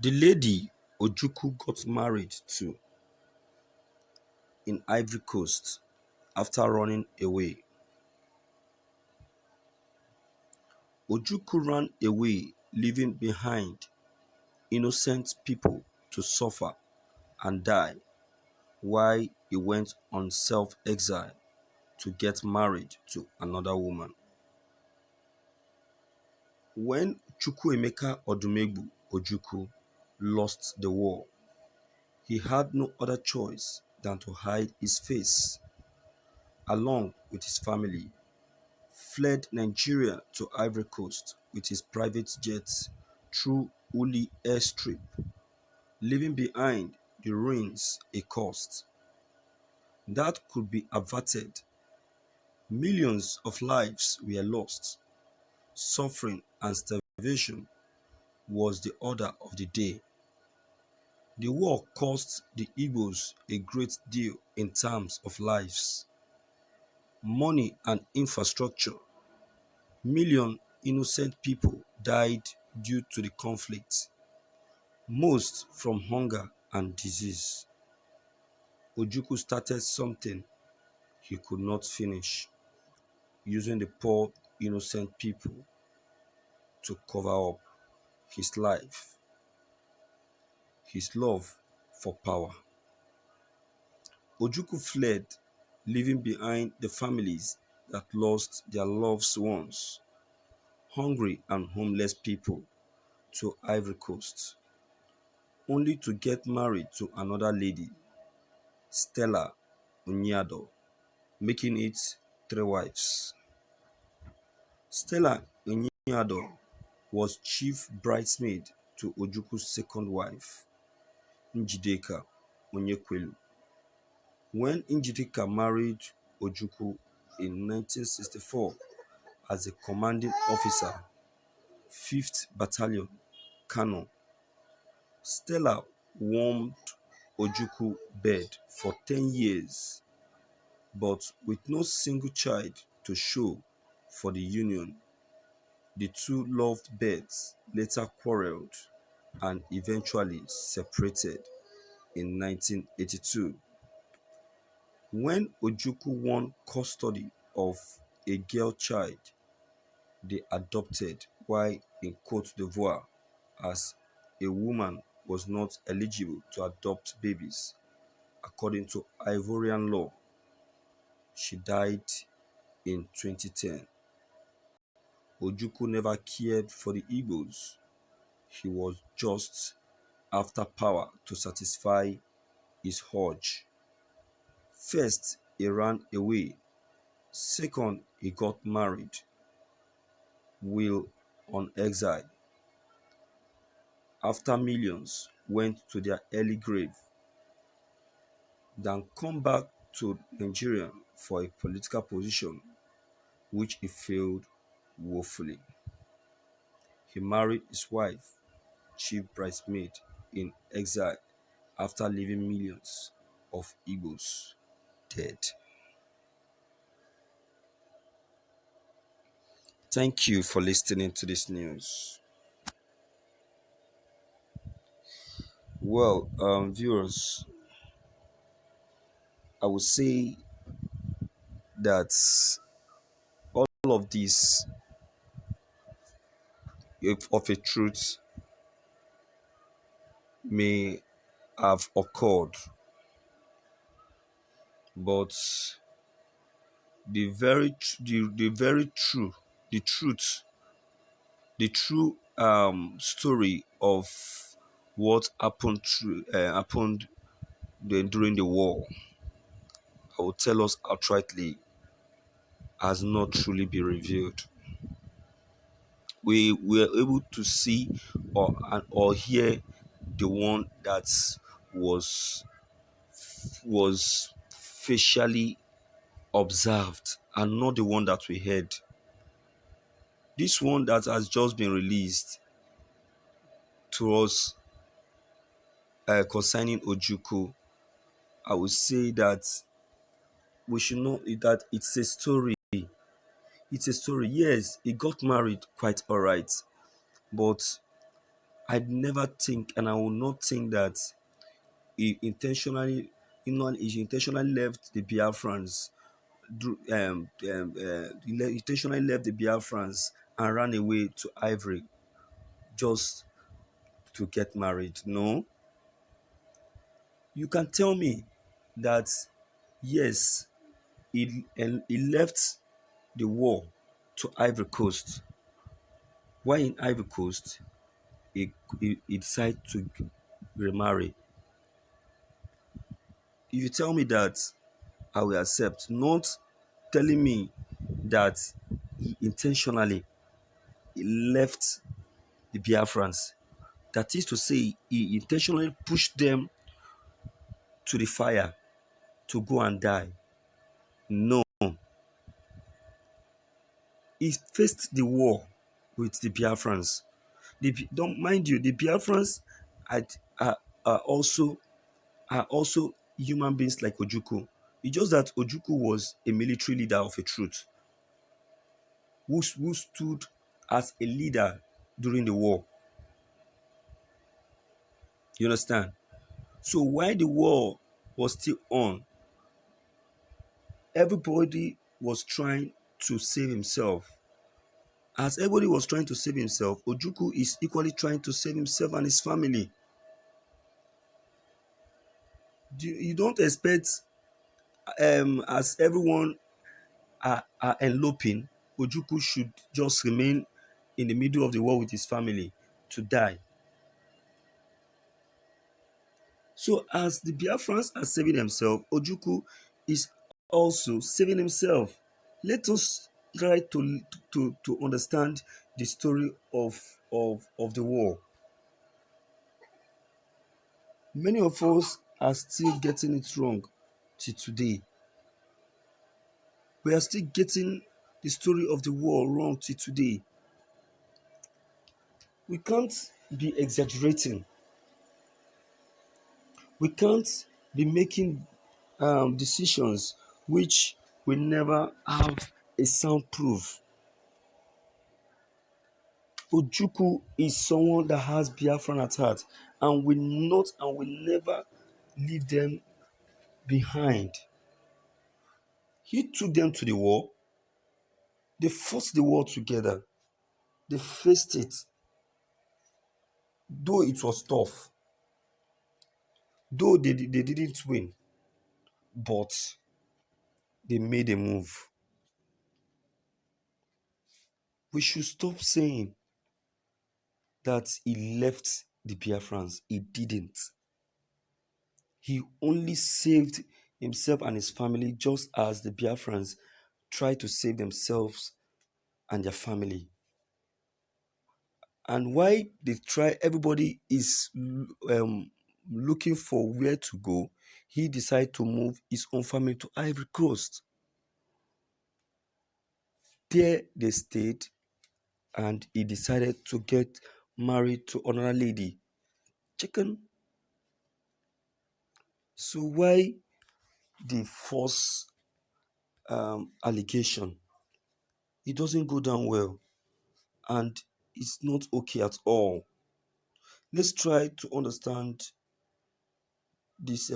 The lady Ojukwu got married to in Ivory Coast after running away. Ojukwu ran away, leaving behind innocent people to suffer and die while he went on self-exile to get married to another woman. When Chukwuemeka Odumegwu Ojukwu lost the war, he had no other choice than to hide his face, along with his family, fled Nigeria to Ivory Coast with his private jets through Uli airstrip, leaving behind the ruins he caused. That could be averted. Millions of lives were lost. Suffering and starvation was the order of the day. The war cost the Igbos a great deal in terms of lives, money and infrastructure. Millions innocent people died due to the conflict, most from hunger and disease. Ojukwu started something he could not finish, using the poor innocent people to cover up his life, his love for power. Ojukwu fled, leaving behind the families that lost their loved ones, hungry and homeless people, to Ivory Coast, only to get married to another lady, Stella Onyado, making it three wives. Stella Onyado was chief bridesmaid to Ojukwu's second wife, Njideka Onyekwelu. When Njideka married Ojukwu in 1964 as a commanding officer, 5th Battalion, Kano, Stella warmed Ojukwu bed for 10 years, but with no single child to show for the union. The two loved birds later quarreled and eventually separated in 1982. When Ojukwu won custody of a girl child they adopted while in Cote d'Ivoire, as a woman was not eligible to adopt babies according to Ivorian law, she died in 2010. Ojukwu never cared for the Igbos. He was just after power to satisfy his urge. First, he ran away. Second, he got married while on exile. After millions went to their early grave, then come back to Nigeria for a political position which he failed woefully. He married his wife, chief bridesmaid, in exile after leaving millions of Igbos dead. Thank you for listening to this news. Well, viewers, I would say that all of this, if of a truth, may have occurred, but the very true, the truth, the true story of what happened during the war, I will tell us outrightly, has not truly been revealed. We were able to see or hear the one that was was facially observed, and not the one that we heard. This one that has just been released to us concerning Ojukwu, I would say that we should know that it's a story. It's a story. Yes, he got married quite alright, but I'd never think, and I will not think that he intentionally, he intentionally left the Biafrans, he intentionally left the Biafrans and ran away to Ivory just to get married. No, you can tell me that yes, he left the war to Ivory Coast. While in Ivory Coast, he decided to remarry. If you tell me that, I will accept. Not telling me that he intentionally left the Biafrans. That is to say, he intentionally pushed them to the fire to go and die. No, he faced the war with the Biafrans. Don't mind you, the Biafrans are, are also are also human beings like Ojukwu. It's just that Ojukwu was a military leader of a truth who stood as a leader during the war. You understand? So while the war was still on, everybody was trying to save himself. As everybody was trying to save himself, Ojukwu is equally trying to save himself and his family. You don't expect, as everyone are eloping, Ojukwu should just remain in the middle of the war with his family to die. So as the Biafrans are saving themselves, Ojukwu is also saving himself. Let us try to understand the story of the war. Many of us are still getting it wrong till today. We are still getting the story of the war wrong till today. We can't be exaggerating. We can't be making decisions which will never have a sound proof. Ojukwu is someone that has Biafran at heart and will never leave them behind. He took them to the war. They fought the war together. They faced it, though it was tough, though they didn't win, but they made a move. We should stop saying that he left the Biafrans. He didn't. He only saved himself and his family just as the Biafrans tried to save themselves and their family. And why they try, everybody is looking for where to go. He decided to move his own family to Ivory Coast. There they stayed, and he decided to get married to another lady. Chicken. So why the false allegation? It doesn't go down well, and it's not okay at all. Let's try to understand this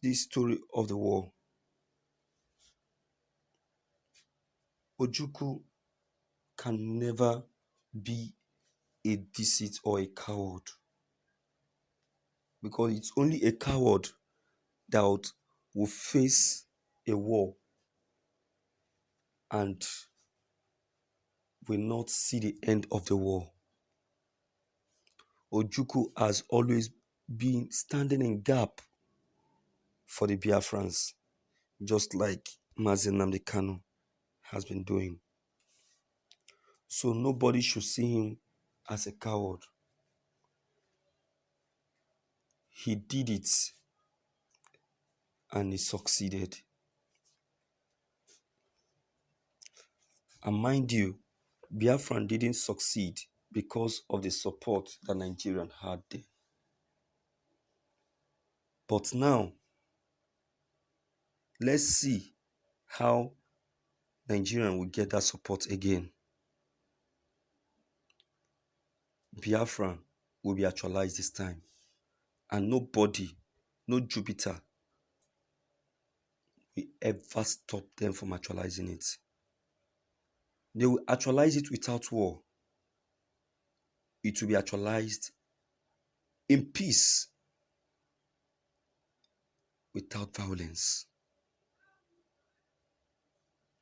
this story of the war. Ojukwu can never be a deceit or a coward, because it's only a coward that will face a war and will not see the end of the war. Ojukwu has always been standing in gap for the Biafrans, just like Mazi Nnamdi Kanu has been doing. So nobody should see him as a coward. He did it and he succeeded. And mind you, Biafran didn't succeed because of the support that Nigerian had there. But now, let's see how Nigerian will get that support again. Biafran will be actualized this time. And nobody, no Jupiter, will ever stop them from actualizing it. They will actualize it without war. It will be actualized in peace, without violence.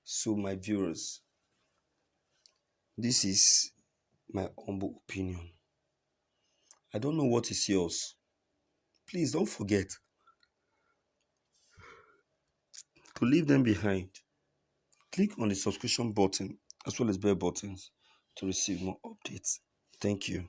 So, my viewers, this is my humble opinion. I don't know what is yours. Please don't forget to leave them behind. Click on the subscription button as well as bell buttons to receive more updates. Thank you.